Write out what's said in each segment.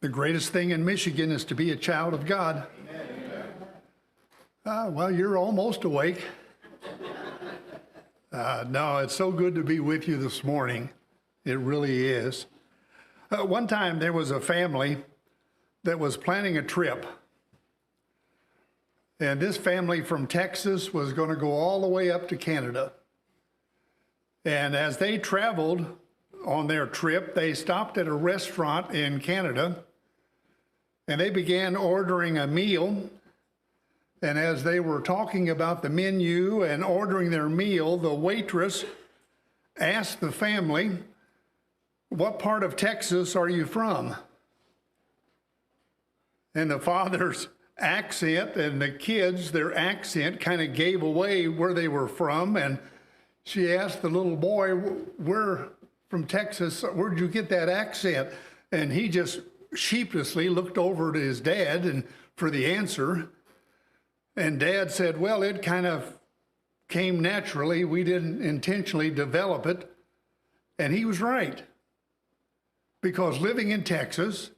The greatest thing in Michigan is to be a child of God. Well, you're almost awake. No, it's so good to be with you this morning. It really is. One time there was a family that was planning a trip. And this family from Texas was going to go all the way up to Canada. And as they traveled on their trip, they stopped at a restaurant in Canada and they began ordering a meal. And as they were talking about the menu and ordering their meal, the waitress asked the family, "What part of Texas are you from?" And the father's accent and the kids, their accent kind of gave away where they were from. And she asked the little boy, "We're from Texas. Where'd you get that accent?" And he just sheepishly looked over to his dad and for the answer. And Dad said, "Well, it kind of came naturally. We didn't intentionally develop it." And he was right. Because living in Texas,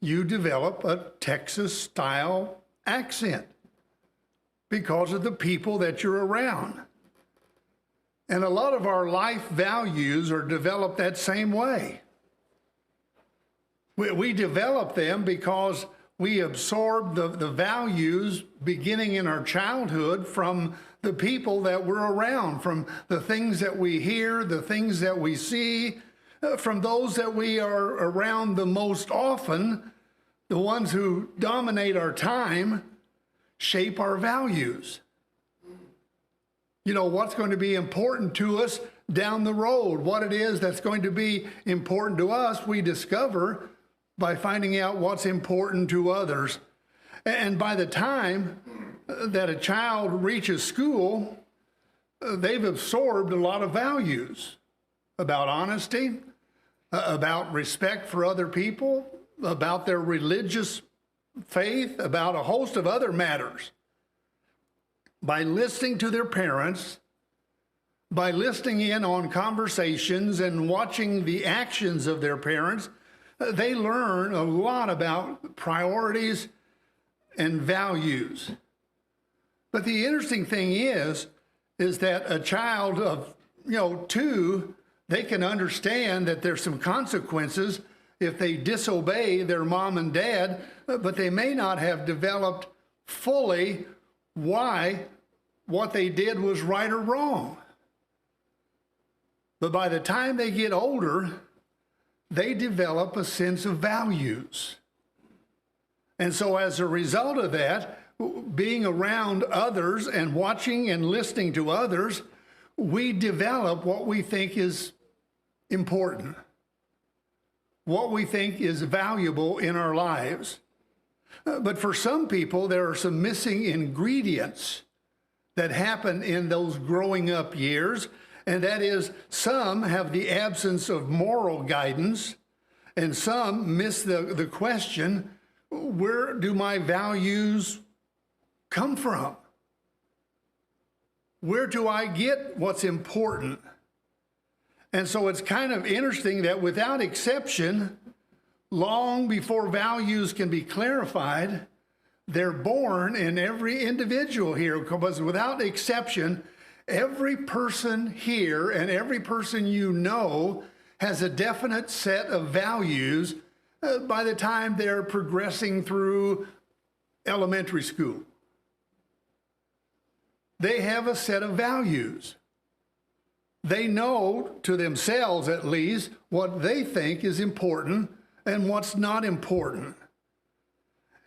you develop a Texas-style accent because of the people that you're around. And a lot of our life values are developed that same way. We develop them because we absorb the values beginning in our childhood from the people that we're around, from the things that we hear, the things that we see, from those that we are around the most often. The ones who dominate our time shape our values. You know, what's going to be important to us down the road, what it is that's going to be important to us, we discover by finding out what's important to others. And by the time that a child reaches school, they've absorbed a lot of values about honesty, about respect for other people, about their religious faith, about a host of other matters. By listening to their parents, by listening in on conversations and watching the actions of their parents, they learn a lot about priorities and values. But the interesting thing is that a child of, 2, they can understand that there's some consequences if they disobey their mom and dad, but they may not have developed fully why what they did was right or wrong. But by the time they get older, they develop a sense of values. And so as a result of that, being around others and watching and listening to others, we develop what we think is important, what we think is valuable in our lives. But for some people, there are some missing ingredients that happen in those growing up years. And that is, some have the absence of moral guidance, and some miss the question, where do my values come from? Where do I get what's important? And so it's kind of interesting that without exception, long before values can be clarified, they're born in every individual here, because without exception, every person here and every person you know has a definite set of values by the time they're progressing through elementary school. They have a set of values. They know, to themselves at least, what they think is important and what's not important.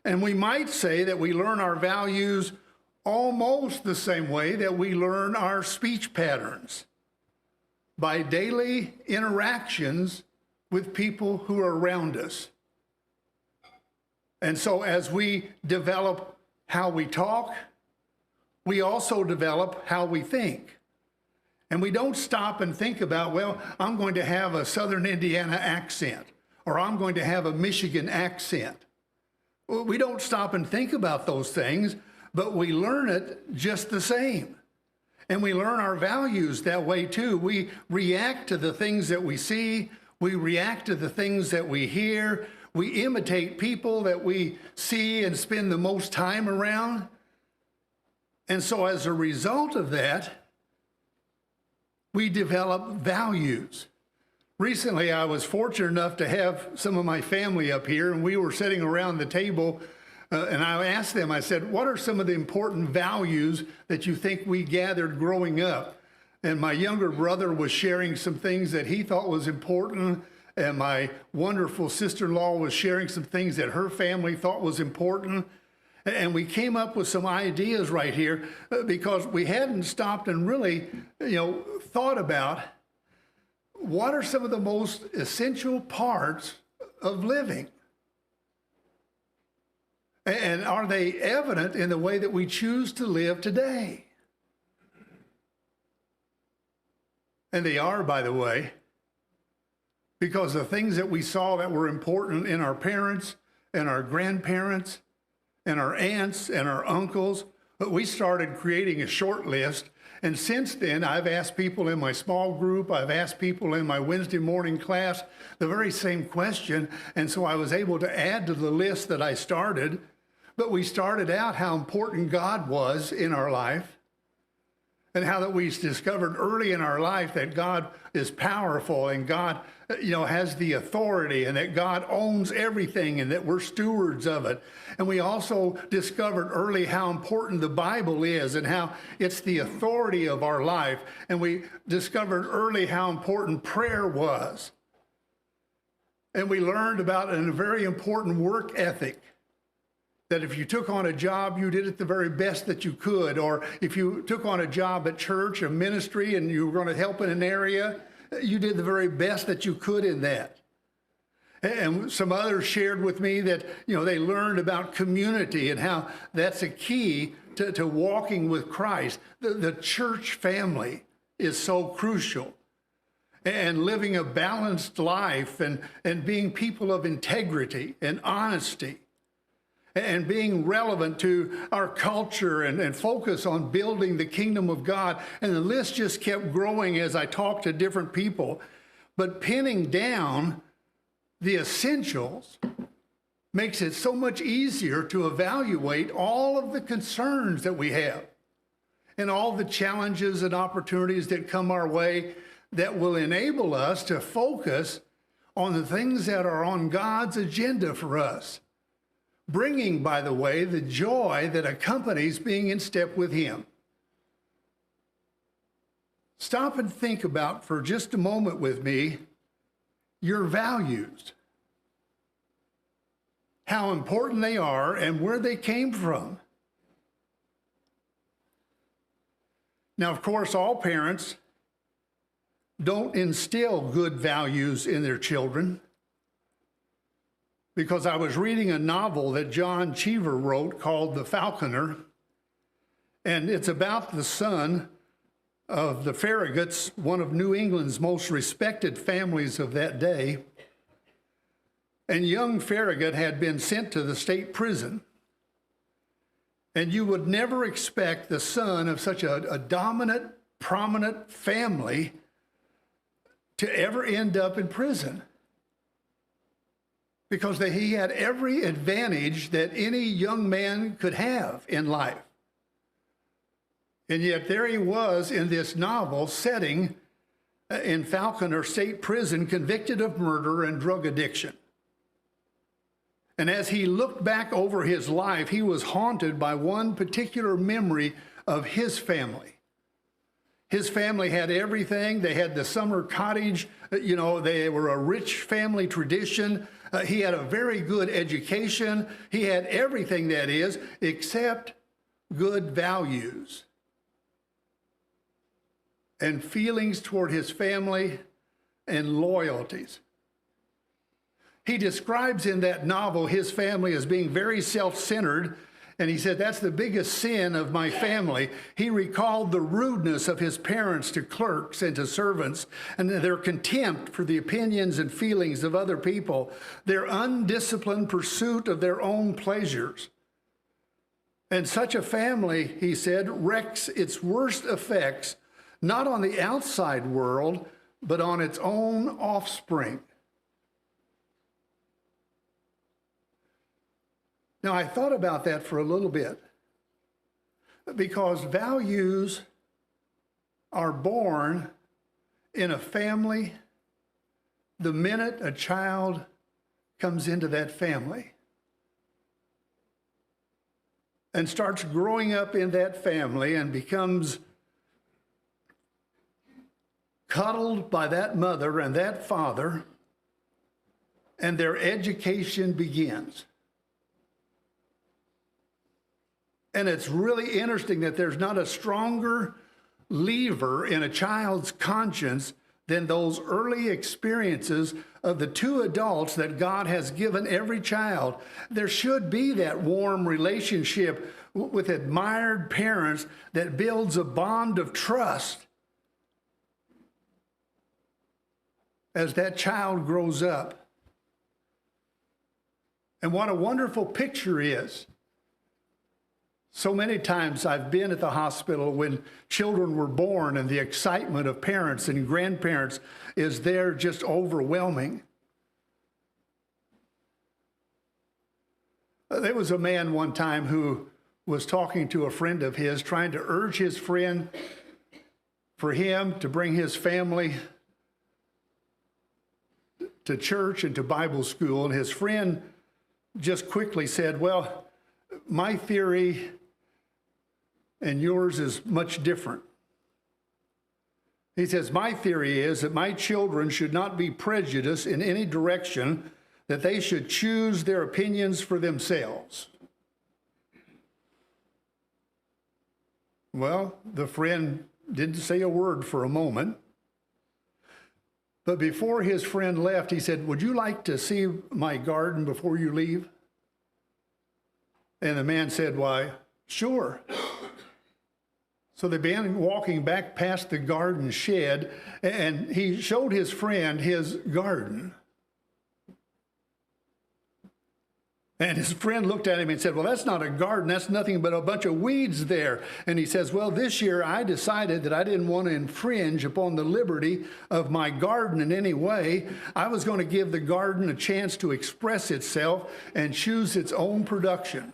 And we might say that we learn our values almost the same way that we learn our speech patterns, by daily interactions with people who are around us. And so as we develop how we talk, we also develop how we think. And we don't stop and think about, well, I'm going to have a Southern Indiana accent, or I'm going to have a Michigan accent. We don't stop and think about those things, but we learn it just the same. And we learn our values that way too. We react to the things that we see. We react to the things that we hear. We imitate people that we see and spend the most time around. And so as a result of that, we develop values. Recently, I was fortunate enough to have some of my family up here, and we were sitting around the table, and I asked them, I said, what are some of the important values that you think we gathered growing up? And my younger brother was sharing some things that he thought was important, and my wonderful sister-in-law was sharing some things that her family thought was important. And we came up with some ideas right here because we hadn't stopped and really, thought about what are some of the most essential parts of living? And are they evident in the way that we choose to live today? And they are, by the way, because the things that we saw that were important in our parents and our grandparents and our aunts and our uncles, but we started creating a short list. And since then, I've asked people in my small group, I've asked people in my Wednesday morning class the very same question. And so I was able to add to the list that I started. But we started out how important God was in our life, and how that we discovered early in our life that God is powerful and God, has the authority, and that God owns everything and that we're stewards of it. And we also discovered early how important the Bible is and how it's the authority of our life. And we discovered early how important prayer was. And we learned about a very important work ethic. That if you took on a job, you did it the very best that you could. Or if you took on a job at church, a ministry, and you were going to help in an area, you did the very best that you could in that. And some others shared with me that, they learned about community and how that's a key to walking with Christ. The church family is so crucial. And living a balanced life and being people of integrity and honesty. And being relevant to our culture and focus on building the kingdom of God. And the list just kept growing as I talked to different people. But pinning down the essentials makes it so much easier to evaluate all of the concerns that we have and all the challenges and opportunities that come our way that will enable us to focus on the things that are on God's agenda for us. Bringing, by the way, the joy that accompanies being in step with Him. Stop and think about for just a moment with me your values, how important they are and where they came from. Now, of course, all parents don't instill good values in their children. Because I was reading a novel that John Cheever wrote called The Falconer, and it's about the son of the Farragut's, one of New England's most respected families of that day. And young Farragut had been sent to the state prison. And you would never expect the son of such a dominant, prominent family to ever end up in prison. Because he had every advantage that any young man could have in life. And yet there he was in this novel setting in Falconer State Prison, convicted of murder and drug addiction. And as he looked back over his life, he was haunted by one particular memory of his family. His family had everything. They had the summer cottage. They were a rich family tradition. He had a very good education. He had everything, that is, except good values and feelings toward his family and loyalties. He describes in that novel his family as being very self-centered. And he said, that's the biggest sin of my family. He recalled the rudeness of his parents to clerks and to servants, and their contempt for the opinions and feelings of other people, their undisciplined pursuit of their own pleasures. And such a family, he said, wreaks its worst effects, not on the outside world, but on its own offspring. Now, I thought about that for a little bit because values are born in a family the minute a child comes into that family and starts growing up in that family and becomes cuddled by that mother and that father, and their education begins. And it's really interesting that there's not a stronger lever in a child's conscience than those early experiences of the two adults that God has given every child. There should be that warm relationship with admired parents that builds a bond of trust as that child grows up. And what a wonderful picture is. So many times I've been at the hospital when children were born, and the excitement of parents and grandparents is there, just overwhelming. There was a man one time who was talking to a friend of his, trying to urge his friend for him to bring his family to church and to Bible school. And his friend just quickly said, well, my theory and yours is much different. He says, my theory is that my children should not be prejudiced in any direction, that they should choose their opinions for themselves. Well, the friend didn't say a word for a moment. But before his friend left, he said, would you like to see my garden before you leave? And the man said, why, sure. So they began walking back past the garden shed, and he showed his friend his garden. And his friend looked at him and said, well, that's not a garden. That's nothing but a bunch of weeds there. And he says, well, this year I decided that I didn't want to infringe upon the liberty of my garden in any way. I was going to give the garden a chance to express itself and choose its own production.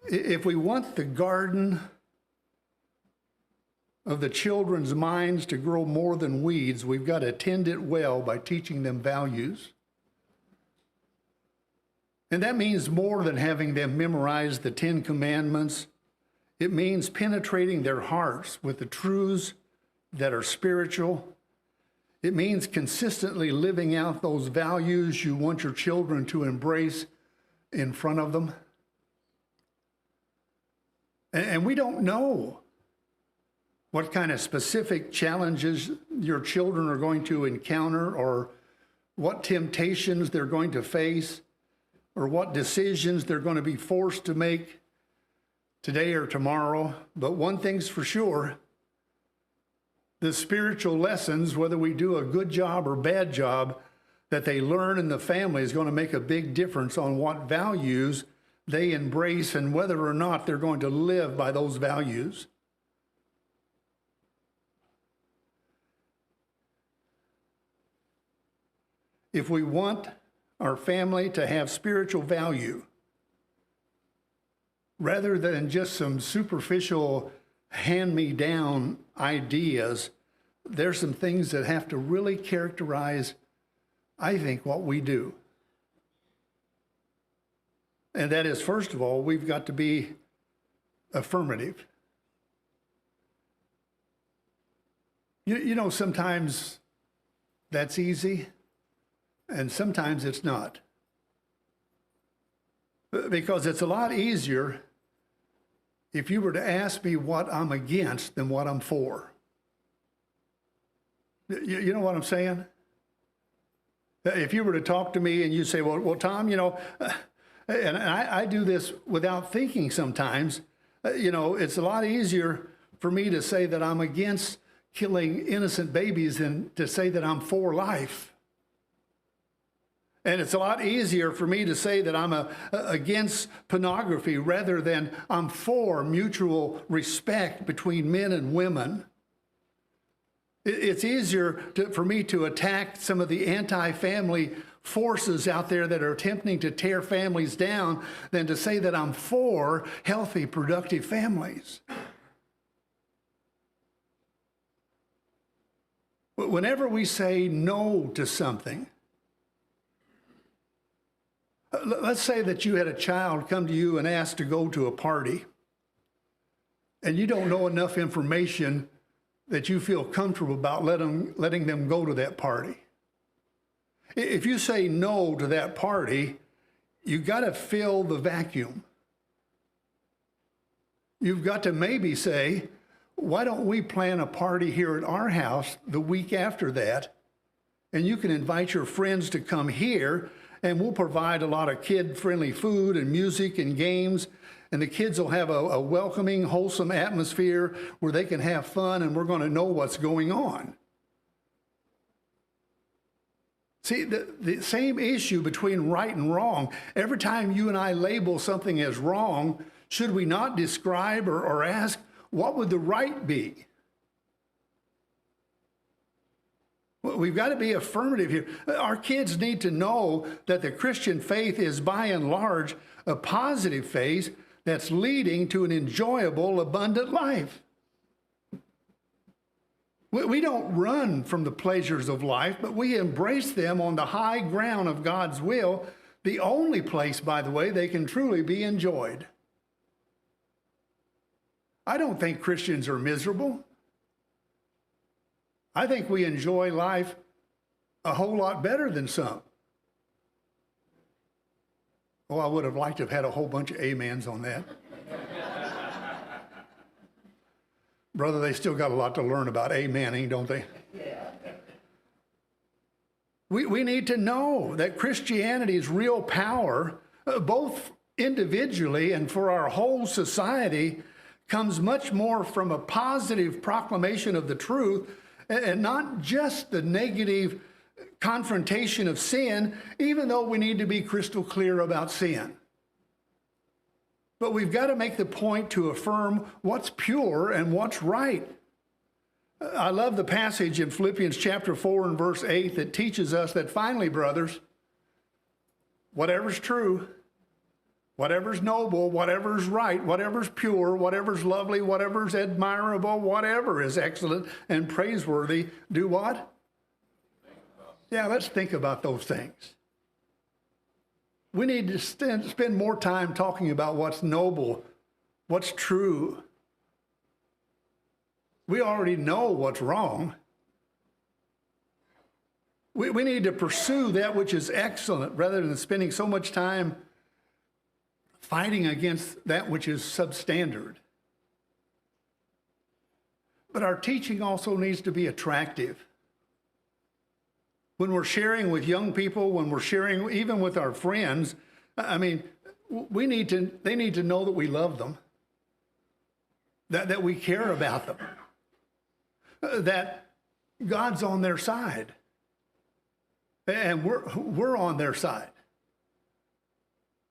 If we want the garden of the children's minds to grow more than weeds, we've got to tend it well by teaching them values. And that means more than having them memorize the 10 Commandments. It means penetrating their hearts with the truths that are spiritual. It means consistently living out those values you want your children to embrace in front of them. And we don't know what kind of specific challenges your children are going to encounter, or what temptations they're going to face, or what decisions they're going to be forced to make today or tomorrow. But one thing's for sure, the spiritual lessons, whether we do a good job or bad job, that they learn in the family is going to make a big difference on what values they embrace and whether or not they're going to live by those values. If we want our family to have spiritual value, rather than just some superficial hand-me-down ideas, there's some things that have to really characterize, I think, what we do. And that is, first of all, we've got to be affirmative. You know, sometimes that's easy, and sometimes it's not. Because it's a lot easier if you were to ask me what I'm against than what I'm for. You know what I'm saying? If you were to talk to me and you say, well, Tom, you know, and I do this without thinking sometimes, you know, it's a lot easier for me to say that I'm against killing innocent babies than to say that I'm for life. And it's a lot easier for me to say that I'm against pornography rather than I'm for mutual respect between men and women. It's easier for me to attack some of the anti-family forces out there that are attempting to tear families down than to say that I'm for healthy, productive families. Whenever we say no to something, let's say that you had a child come to you and ask to go to a party, and you don't know enough information that you feel comfortable about letting them go to that party. If you say no to that party, you've got to fill the vacuum. You've got to maybe say, why don't we plan a party here at our house the week after that, and you can invite your friends to come here, and we'll provide a lot of kid-friendly food and music and games, and the kids will have a welcoming, wholesome atmosphere where they can have fun, and we're going to know what's going on. See, the same issue between right and wrong. Every time you and I label something as wrong, should we not describe or ask, what would the right be? We've got to be affirmative here. Our kids need to know that the Christian faith is by and large a positive faith that's leading to an enjoyable, abundant life. We don't run from the pleasures of life, but we embrace them on the high ground of God's will, the only place, by the way, they can truly be enjoyed. I don't think Christians are miserable. I think we enjoy life a whole lot better than some. Oh, I would have liked to have had a whole bunch of amens on that. Brother, they still got a lot to learn about amening, don't they? We need to know that Christianity's real power, both individually and for our whole society, comes much more from a positive proclamation of the truth and not just the negative confrontation of sin, even though we need to be crystal clear about sin. But we've got to make the point to affirm what's pure and what's right. I love the passage in Philippians chapter 4 and verse 8 that teaches us that finally, brothers, whatever's true, whatever's noble, whatever's right, whatever's pure, whatever's lovely, whatever's admirable, whatever is excellent and praiseworthy, do what? Yeah, let's think about those things. We need to spend more time talking about what's noble, what's true. We already know what's wrong. We need to pursue that which is excellent rather than spending so much time fighting against that which is substandard. But our teaching also needs to be attractive. When we're sharing with young people, when we're sharing even with our friends, I mean, they need to know that we love them, that we care about them, that God's on their side, and we're on their side.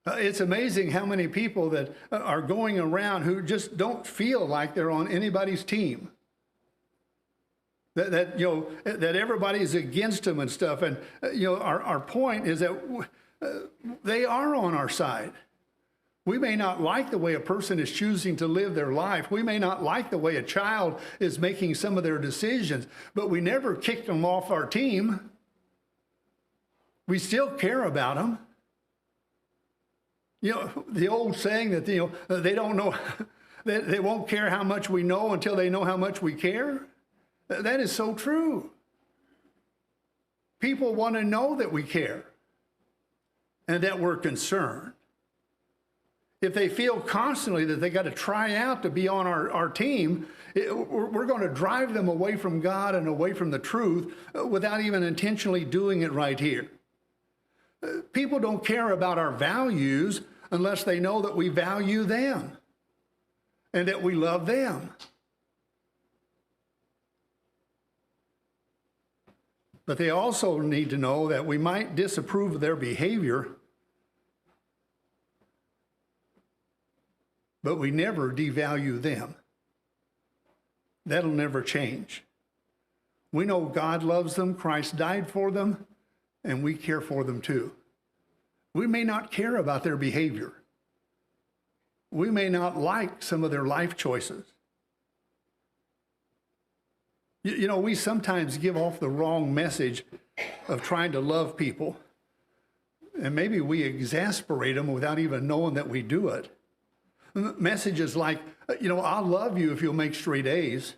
It's amazing how many people that are going around who just don't feel like they're on anybody's team. That everybody's against them and stuff. And our point is that they are on our side. We may not like the way a person is choosing to live their life. We may not like the way a child is making some of their decisions, but we never kicked them off our team. We still care about them. The old saying that, they don't know, they won't care how much we know until they know how much we care. That is so true. People want to know that we care and that we're concerned. If they feel constantly that they got to try out to be on our team, we're going to drive them away from God and away from the truth without even intentionally doing it right here. People don't care about our values unless they know that we value them and that we love them. But they also need to know that we might disapprove of their behavior, but we never devalue them. That'll never change. We know God loves them, Christ died for them, and we care for them too. We may not care about their behavior. We may not like some of their life choices. You know, we sometimes give off the wrong message of trying to love people, and maybe we exasperate them without even knowing that we do it. Messages like, you know, I'll love you if you'll make straight A's.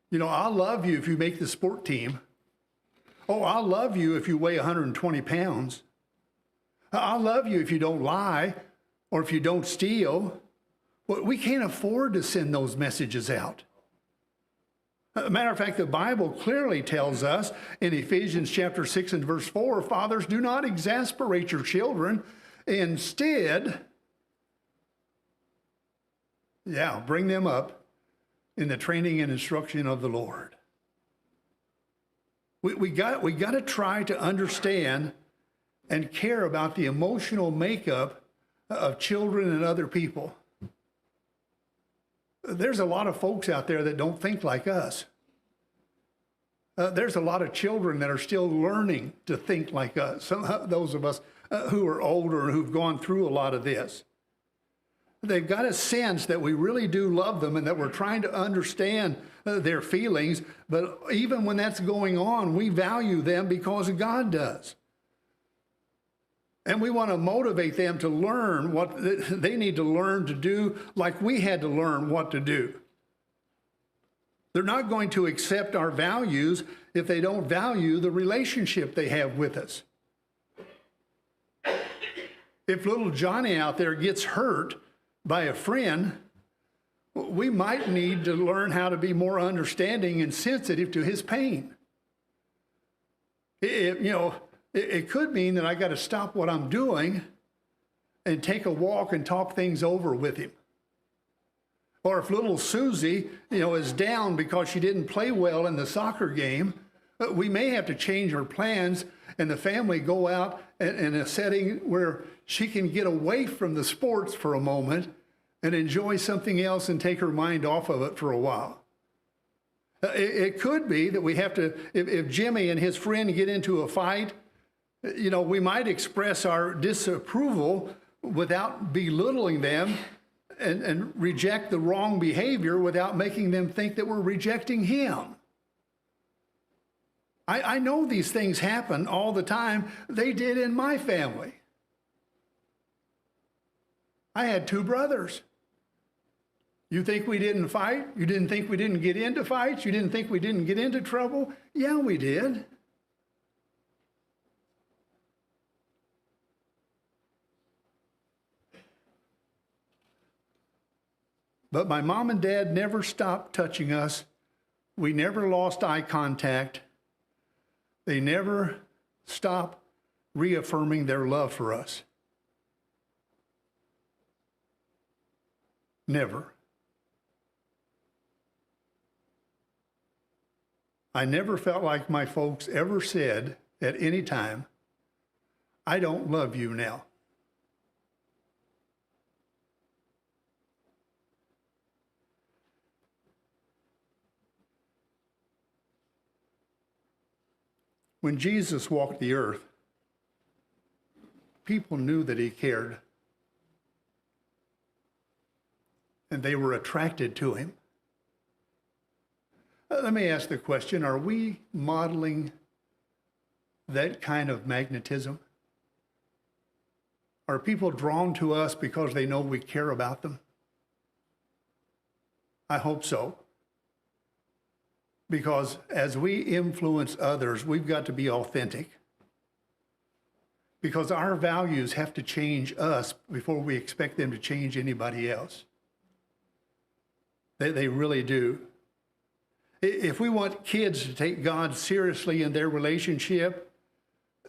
You know, I'll love you if you make the sport team. Oh, I'll love you if you weigh 120 pounds. I'll love you if you don't lie or if you don't steal. Well, we can't afford to send those messages out. As a matter of fact, the Bible clearly tells us in Ephesians chapter 6 and verse 4, fathers, do not exasperate your children. Instead, bring them up in the training and instruction of the Lord. We got to try to understand and care about the emotional makeup of children and other people. There's a lot of folks out there that don't think like us. There's a lot of children that are still learning to think like us. Those of us who are older and who've gone through a lot of this. They've got a sense that we really do love them and that we're trying to understand their feelings. But even when that's going on, we value them because God does. And we want to motivate them to learn what they need to learn to do, like we had to learn what to do. They're not going to accept our values if they don't value the relationship they have with us. If little Johnny out there gets hurt by a friend, we might need to learn how to be more understanding and sensitive to his pain. It could mean that I got to stop what I'm doing and take a walk and talk things over with him. Or if little Susie, is down because she didn't play well in the soccer game, we may have to change our plans and the family go out in a setting where she can get away from the sports for a moment and enjoy something else and take her mind off of it for a while. It could be that we have to, if Jimmy and his friend get into a fight, we might express our disapproval without belittling them and reject the wrong behavior without making them think that we're rejecting him. I know these things happen all the time. They did in my family. I had two brothers. You think we didn't fight? You didn't think we didn't get into fights? You didn't think we didn't get into trouble? Yeah, we did. But my mom and dad never stopped touching us. We never lost eye contact. They never stopped reaffirming their love for us. Never. I never felt like my folks ever said at any time, I don't love you now. When Jesus walked the earth, people knew that he cared, and they were attracted to him. Let me ask the question, are we modeling that kind of magnetism? Are people drawn to us because they know we care about them? I hope so. Because as we influence others, we've got to be authentic. Because our values have to change us before we expect them to change anybody else. They really do. If we want kids to take God seriously in their relationship,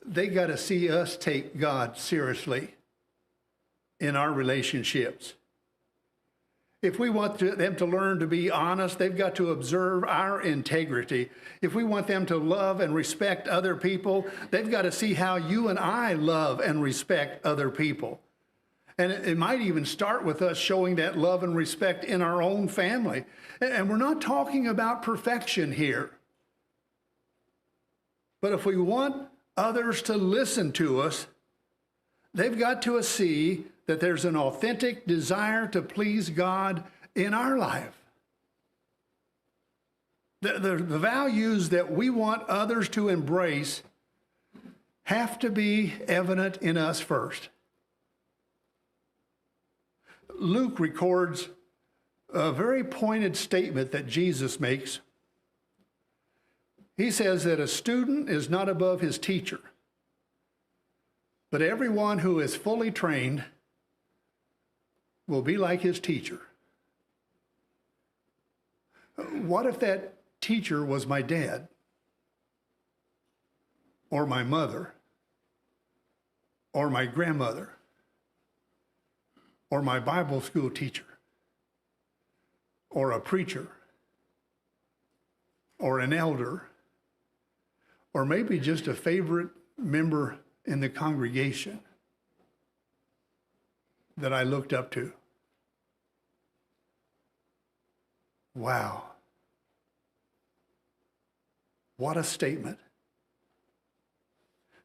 they got to see us take God seriously in our relationships. If we want them to learn to be honest, they've got to observe our integrity. If we want them to love and respect other people, they've got to see how you and I love and respect other people. And it might even start with us showing that love and respect in our own family. And we're not talking about perfection here. But if we want others to listen to us, they've got to see that there's an authentic desire to please God in our life. The values that we want others to embrace have to be evident in us first. Luke records a very pointed statement that Jesus makes. He says that a student is not above his teacher, but everyone who is fully trained will be like his teacher. What if that teacher was my dad, or my mother, or my grandmother, or my Bible school teacher, or a preacher, or an elder, or maybe just a favorite member in the congregation that I looked up to? Wow. What a statement.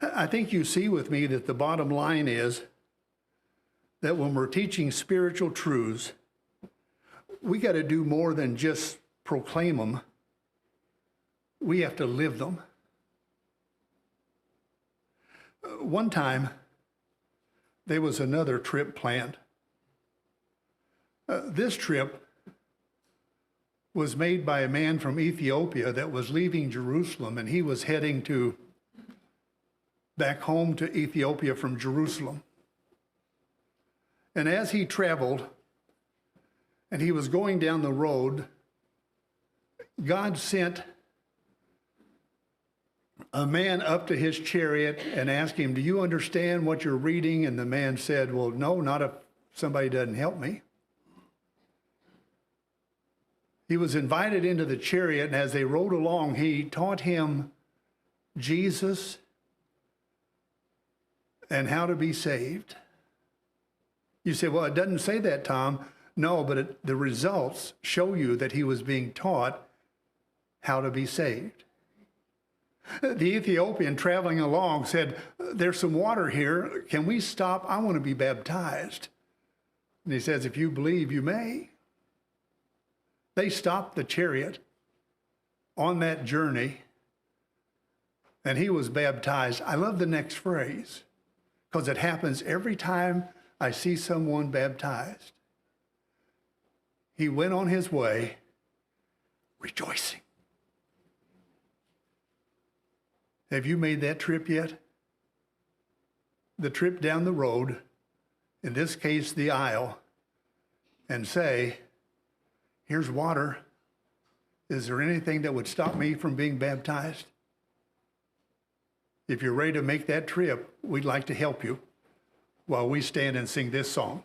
I think you see with me that the bottom line is that when we're teaching spiritual truths, we got to do more than just proclaim them. We have to live them. One time, there was another trip planned. This trip was made by a man from Ethiopia that was leaving Jerusalem, and he was heading back home to Ethiopia from Jerusalem. And as he traveled, and he was going down the road, God sent a man up to his chariot and asked him, "Do you understand what you're reading?" And the man said, "Well, no, not if somebody doesn't help me." He was invited into the chariot, and as they rode along, he taught him Jesus and how to be saved. You say, "Well, it doesn't say that, Tom." No, but the results show you that he was being taught how to be saved. The Ethiopian traveling along said, "There's some water here. Can we stop? I want to be baptized." And he says, "If you believe, you may." They stopped the chariot on that journey, and he was baptized. I love the next phrase, because it happens every time I see someone baptized. He went on his way rejoicing. Have you made that trip yet? The trip down the road, in this case the aisle, and say, "Here's water. Is there anything that would stop me from being baptized?" If you're ready to make that trip, we'd like to help you while we stand and sing this song.